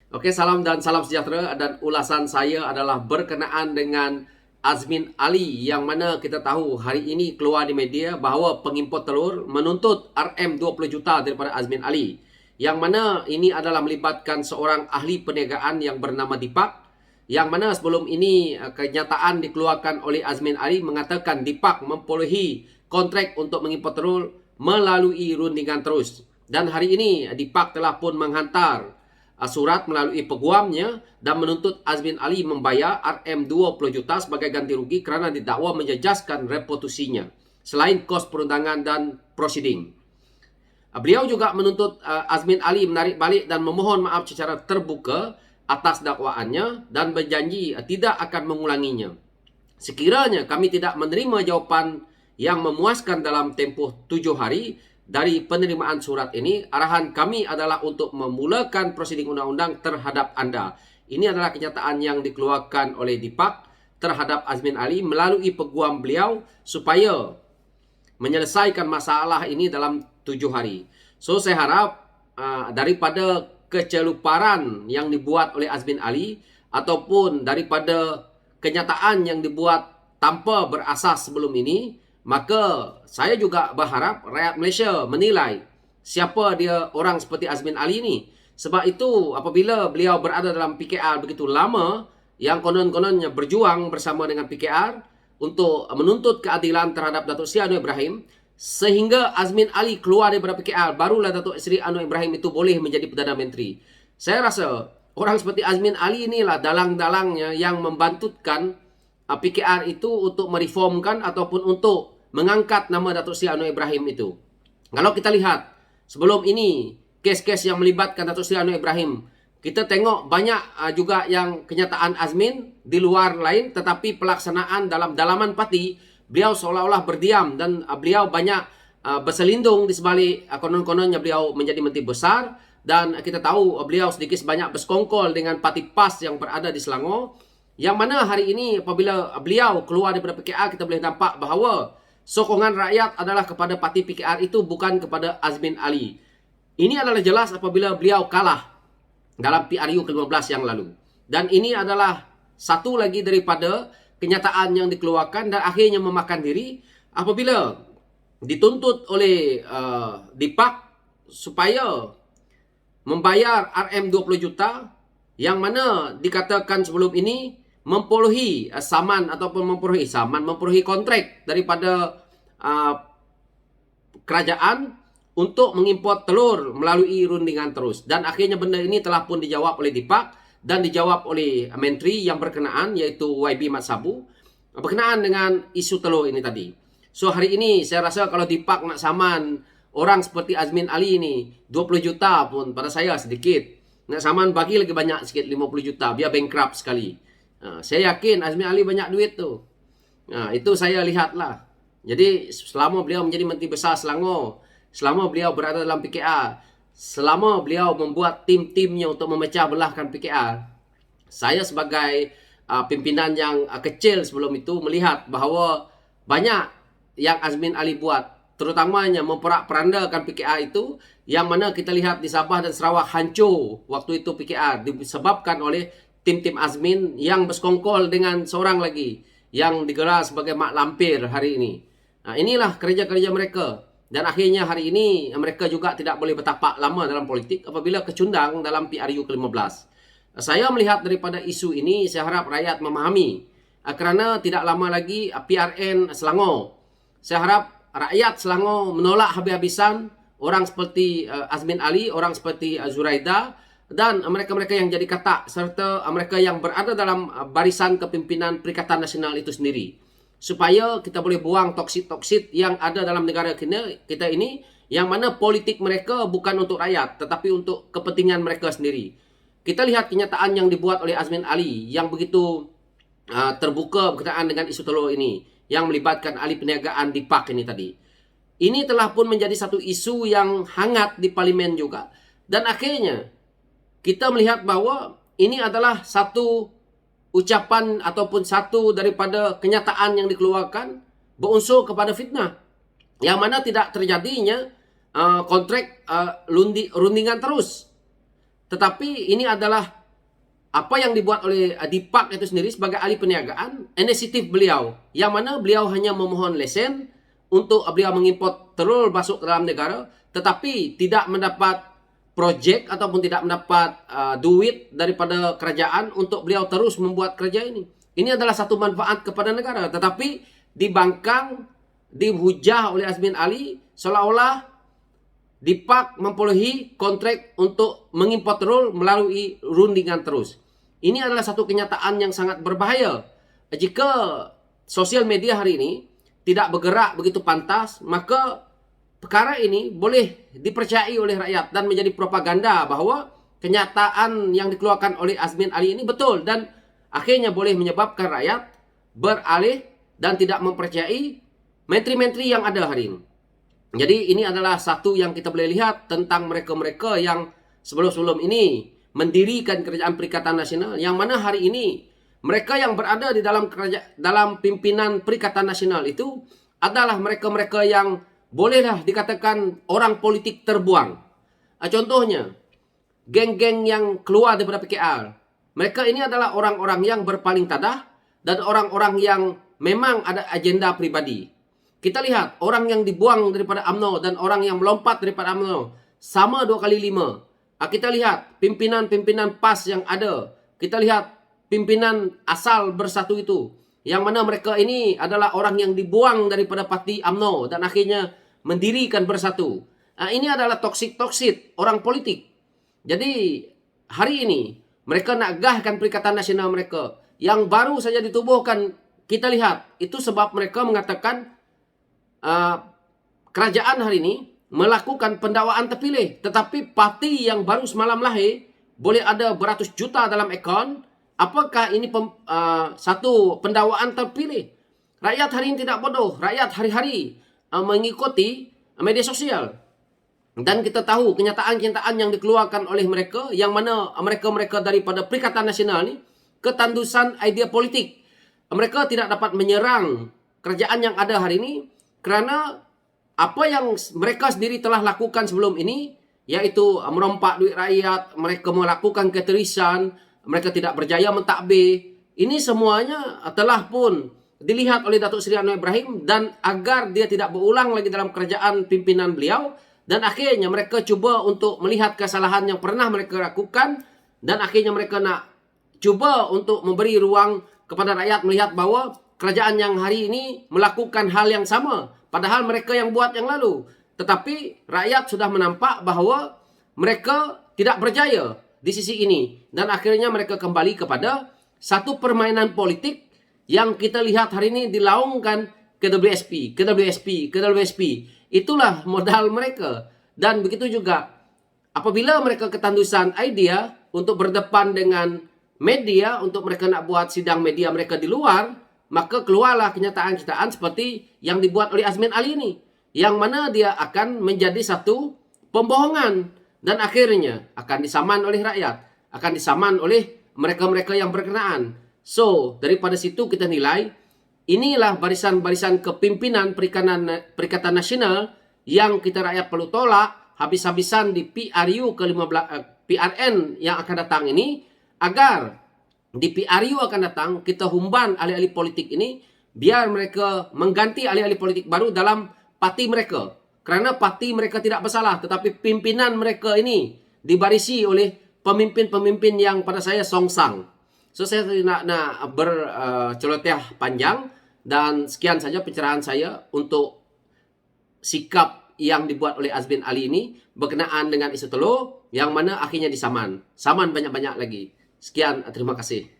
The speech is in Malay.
Oke, salam dan salam sejahtera, dan ulasan saya adalah berkenaan dengan Azmin Ali, yang mana kita tahu hari ini keluar di media bahawa pengimport telur menuntut RM 20 juta daripada Azmin Ali, yang mana ini adalah melibatkan seorang ahli perniagaan yang bernama Dipak, yang mana sebelum ini kenyataan dikeluarkan oleh Azmin Ali mengatakan Dipak memperolehi kontrak untuk mengimport telur melalui rundingan terus, dan hari ini Dipak telah pun menghantar surat melalui peguamnya dan menuntut Azmin Ali membayar RM 20 juta sebagai ganti rugi kerana didakwa menjejaskan reputasinya selain kos perundangan dan prosiding. Beliau juga menuntut Azmin Ali menarik balik dan memohon maaf secara terbuka atas dakwaannya dan berjanji tidak akan mengulanginya. Sekiranya kami tidak menerima jawapan yang memuaskan dalam tempoh 7 hari dari penerimaan surat ini, arahan kami adalah untuk memulakan prosiding undang-undang terhadap anda. Ini adalah kenyataan yang dikeluarkan oleh Dipak terhadap Azmin Ali melalui peguam beliau supaya menyelesaikan masalah ini dalam 7 hari. So, saya harap daripada keceluparan yang dibuat oleh Azmin Ali ataupun daripada kenyataan yang dibuat tanpa berasas sebelum ini, maka saya juga berharap rakyat Malaysia menilai siapa dia orang seperti Azmin Ali ini. Sebab itu apabila beliau berada dalam PKR begitu lama, yang konon-kononnya berjuang bersama dengan PKR untuk menuntut keadilan terhadap Datuk Seri Anwar Ibrahim, sehingga Azmin Ali keluar daripada PKR, barulah Datuk Seri Anwar Ibrahim itu boleh menjadi Perdana Menteri. Saya rasa orang seperti Azmin Ali inilah dalang-dalangnya yang membantutkan PKR itu untuk mereformkan ataupun untuk mengangkat nama Datuk Seri Anwar Ibrahim itu. Kalau kita lihat sebelum ini kes-kes yang melibatkan Datuk Seri Anwar Ibrahim, kita tengok banyak juga yang kenyataan Azmin di luar lain, tetapi pelaksanaan dalam dalaman parti beliau seolah-olah berdiam, dan beliau banyak berselindung di sebalik konon-kononnya beliau menjadi menteri besar, dan kita tahu beliau sedikit sebanyak bersekongkol dengan parti PAS yang berada di Selangor, yang mana hari ini apabila beliau keluar daripada PKR, kita boleh nampak bahawa sokongan rakyat adalah kepada parti PKR itu, bukan kepada Azmin Ali. Ini adalah jelas apabila beliau kalah dalam PRU ke-15 yang lalu. Dan ini adalah satu lagi daripada kenyataan yang dikeluarkan dan akhirnya memakan diri apabila dituntut oleh Dipak supaya membayar RM 20 juta, yang mana dikatakan sebelum ini memperolehi saman ataupun memperolehi kontrak daripada kerajaan untuk mengimport telur melalui rundingan terus. Dan akhirnya benda ini telah pun dijawab oleh Dipak dan dijawab oleh menteri yang berkenaan, iaitu YB Mat Sabu, berkenaan dengan isu telur ini tadi. So, hari ini saya rasa kalau Dipak nak saman orang seperti Azmin Ali ini 20 juta pun pada saya sedikit. Nak saman bagi lagi banyak sikit, 50 juta, biar bankrupt sekali. Saya yakin Azmin Ali banyak duit tu. Itu saya lihatlah. Jadi selama beliau menjadi Menteri Besar Selangor, selama beliau berada dalam PKR, selama beliau membuat tim-timnya untuk memecah belahkan PKR, saya sebagai pimpinan yang kecil sebelum itu melihat bahawa banyak yang Azmin Ali buat, terutamanya memperak-perandakan PKR itu, yang mana kita lihat di Sabah dan Sarawak hancur waktu itu PKR disebabkan oleh tim-tim Azmin yang bersekongkol dengan seorang lagi yang digelar sebagai Mak Lampir hari ini. Inilah kerja-kerja mereka. Dan akhirnya hari ini mereka juga tidak boleh bertapak lama dalam politik apabila kecundang dalam PRU ke-15. Saya melihat daripada isu ini, saya harap rakyat memahami kerana tidak lama lagi PRN Selangor. Saya harap rakyat Selangor menolak habis-habisan orang seperti Azmin Ali, orang seperti Zuraida, dan mereka-mereka yang jadi katak, serta mereka yang berada dalam barisan kepimpinan Perikatan Nasional itu sendiri, supaya kita boleh buang toksit-toksit yang ada dalam negara kita ini, yang mana politik mereka bukan untuk rakyat tetapi untuk kepentingan mereka sendiri. Kita lihat kenyataan yang dibuat oleh Azmin Ali yang begitu terbuka berkenaan dengan isu telur ini, yang melibatkan ahli perniagaan Dipak ini tadi. Ini telah pun menjadi satu isu yang hangat di parlimen juga, dan akhirnya kita melihat bahawa ini adalah satu ucapan ataupun satu daripada kenyataan yang dikeluarkan berunsur kepada fitnah, yang mana tidak terjadinya kontrak rundingan terus. Tetapi ini adalah apa yang dibuat oleh Dipak itu sendiri sebagai ahli perniagaan, inisiatif beliau, yang mana beliau hanya memohon lesen untuk beliau mengimport telur masuk ke dalam negara, tetapi tidak mendapat projek ataupun tidak mendapat duit daripada kerajaan untuk beliau terus membuat kerja ini. Ini adalah satu manfaat kepada negara, tetapi dibangkang, dihujah oleh Azmin Ali seolah-olah Dipak memperolehi kontrak untuk mengimpor telur melalui rundingan terus. Ini adalah satu kenyataan yang sangat berbahaya. Jika sosial media hari ini tidak bergerak begitu pantas, maka perkara ini boleh dipercayai oleh rakyat dan menjadi propaganda bahawa kenyataan yang dikeluarkan oleh Azmin Ali ini betul, dan akhirnya boleh menyebabkan rakyat beralih dan tidak mempercayai menteri-menteri yang ada hari ini. Jadi ini adalah satu yang kita boleh lihat tentang mereka-mereka yang sebelum-sebelum ini mendirikan Kerajaan Perikatan Nasional, yang mana hari ini mereka yang berada di dalam pimpinan Perikatan Nasional itu adalah mereka-mereka yang bolehlah dikatakan orang politik terbuang. Contohnya, geng-geng yang keluar daripada PKR. Mereka ini adalah orang-orang yang berpaling tadah dan orang-orang yang memang ada agenda pribadi. Kita lihat orang yang dibuang daripada UMNO dan orang yang melompat daripada UMNO sama 2 kali 5. Kita lihat pimpinan-pimpinan PAS yang ada. Kita lihat pimpinan asal Bersatu itu, yang mana mereka ini adalah orang yang dibuang daripada parti UMNO dan akhirnya mendirikan Bersatu. Ini adalah toksik-toksik orang politik. Jadi hari ini mereka nak gahkan Perikatan Nasional mereka yang baru saja ditubuhkan. Kita lihat itu sebab mereka mengatakan kerajaan hari ini melakukan pendakwaan terpilih, tetapi parti yang baru semalam lahir boleh ada beratus juta dalam akaun. Apakah ini satu pendakwaan terpilih? Rakyat hari ini tidak bodoh. Rakyat hari-hari mengikuti media sosial. Dan kita tahu kenyataan-kenyataan yang dikeluarkan oleh mereka, yang mana mereka-mereka daripada Perikatan Nasional ini ketandusan idea politik. Mereka tidak dapat menyerang kerajaan yang ada hari ini kerana apa yang mereka sendiri telah lakukan sebelum ini, yaitu merompak duit rakyat, mereka melakukan keterisan, mereka tidak berjaya mentadbir. Ini semuanya telah pun dilihat oleh Datuk Seri Anwar Ibrahim, dan agar dia tidak berulang lagi dalam kerajaan pimpinan beliau, dan akhirnya mereka cuba untuk melihat kesalahan yang pernah mereka lakukan, dan akhirnya mereka nak cuba untuk memberi ruang kepada rakyat melihat bahawa kerajaan yang hari ini melakukan hal yang sama, padahal mereka yang buat yang lalu. Tetapi rakyat sudah menampak bahawa mereka tidak berjaya di sisi ini, dan akhirnya mereka kembali kepada satu permainan politik yang kita lihat hari ini dilaungkan ke WSP, ke WSP, ke WSP. Itulah modal mereka. Dan begitu juga apabila mereka ketandusan idea untuk berdepan dengan media, untuk mereka nak buat sidang media mereka di luar, maka keluarlah kenyataan-kenyataan seperti yang dibuat oleh Azmin Ali ini, yang mana dia akan menjadi satu pembohongan dan akhirnya akan disaman oleh rakyat, akan disaman oleh mereka-mereka yang berkenaan. So, daripada situ kita nilai inilah barisan-barisan kepimpinan Perikatan Nasional yang kita rakyat perlu tolak habis-habisan di PRU ke-15 PRN yang akan datang ini, agar di PRU akan datang kita humban ahli-ahli politik ini biar mereka mengganti ahli-ahli politik baru dalam parti mereka. Kerana parti mereka tidak bersalah, tetapi pimpinan mereka ini dibarisi oleh pemimpin-pemimpin yang pada saya songsang. So saya nak berceloteh panjang, dan sekian saja pencerahan saya untuk sikap yang dibuat oleh Azmin Ali ini berkenaan dengan isu telur, yang mana akhirnya disaman. Saman banyak-banyak lagi. Sekian, terima kasih.